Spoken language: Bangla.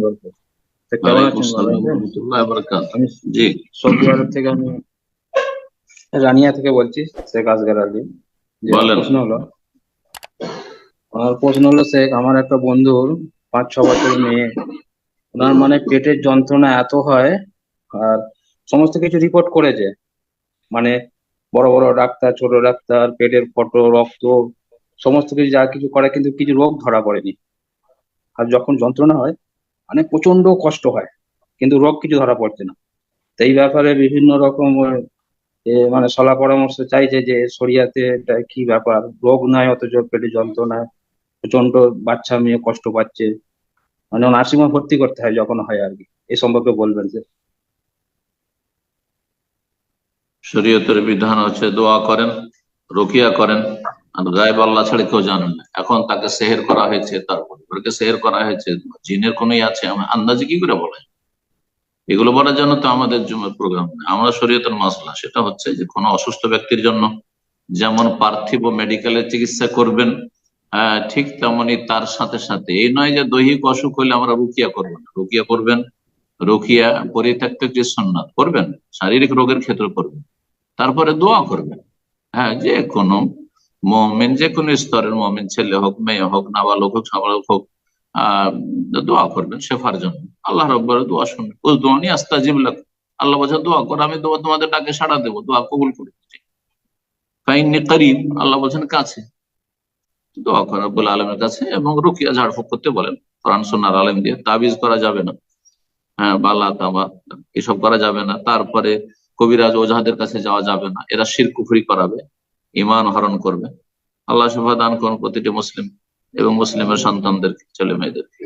বরকাত। তো কেমন ওয়ালাইকুম আছেন? ভালো আসসালাম আছেন? রহমতুল্লাহ বরকাত। আমি জি, সৌদি আরব থেকে, আমি রানিয়া থেকে বলছি, শেখ আসগর আলী। যে আমার বলেন। প্রশ্ন হলো শেখ, আমার একটা বন্ধুর 5-6 বছরের মেয়ে, ওনার মানে পেটের যন্ত্রণা এত হয়, আর সমস্ত কিছু রিপোর্ট করেছে, মানে বড় বড় ডাক্তার, ছোট ডাক্তার, পেটের ফটো, রক্ত, সমস্ত কিছু যা কিছু করে, কিন্তু কিছু রোগ ধরা পড়েনি। আর যখন যন্ত্রণা হয় মানে প্রচন্ড কষ্ট হয়, কিন্তু রোগ কিছু ধরা পড়ছে না। তো এই ব্যাপারে বিভিন্ন রকম মানে সলা পরামর্শ চাইছে, যে শরিয়াতে এটা কি ব্যাপার, রোগ নাই অথচ পেটে যন্ত্রণা, প্রচন্ড বাচ্চা মেয়ে কষ্ট পাচ্ছে, মানে নার্সিংহোমে ভর্তি করতে হয় যখন হয় আর কি। এই সম্পর্কে বলবেন যে। শরীয়তের বিধান হচ্ছে দোয়া করেন, রুকিয়া করেন, আর গায়েব আল্লাহ ছাড়া কেউ জানেন না। এখন তাকে সেহের করা হয়েছে, তার পরিবারকে সেহের করা হয়েছে, জিনের কোন আছে, আমরা আন্দাজে কি করে বলে? এগুলো বলার জন্য তো আমাদের প্রোগ্রাম নেই। আমরা শরীয়তের মাসলা সেটা হচ্ছে যে কোনো অসুস্থ ব্যক্তির জন্য যেমন পার্থিব মেডিকেলের চিকিৎসা করবেন, ঠিক তেমনি তার সাথে সাথে এই নয় যে দৈহিক অসুখ হলে আমরা রুকিয়া করবো না। রুকিয়া করবেন, রুকিয়া পরিত্যক্ত যে সুন্নাত করবেন, শারীরিক রোগের ক্ষেত্রে করবেন, তারপরে দোয়া করবেন। হ্যাঁ, যে কোনো মমিন, যে কোনো স্তরের মমিন, ছেলে হোক, মেয়ে হোক, নাবালক হোক, সাবালক হোক, আহ দোয়া করবেন শেফার জন্য। আল্লাহ রব্বর দোয়া শুনবেন। উযদুনি আস্তাজিব লাকুম। আল্লাহ বলছেন দোয়া করো, আমি দোয়া তোমাদের ডাকে সাড়া দেবো, দোয়া কবুল করে। ফাইন্নী করিব, আল্লাহ বলছেন কাছে। দোয়া করা রব্বুল আলমের কাছে, এবং রুকিয়া ঝাড়ফুঁক করতে বলেন কোরআন সুন্নাহর আলেম দিয়ে। তাবিজ করা যাবে না, হ্যাঁ, বালা তামা এসব করা যাবে না। তারপরে কবিরাজ ওঝাদের কাছে যাওয়া যাবে না, এরা শিরক কুফরি করাবে, ঈমান হরণ করবে। আল্লাহ শুভা দান করুন প্রতিটি মুসলিম এবং মুসলিমের সন্তানদেরকে, ছেলে মেয়েদেরকে।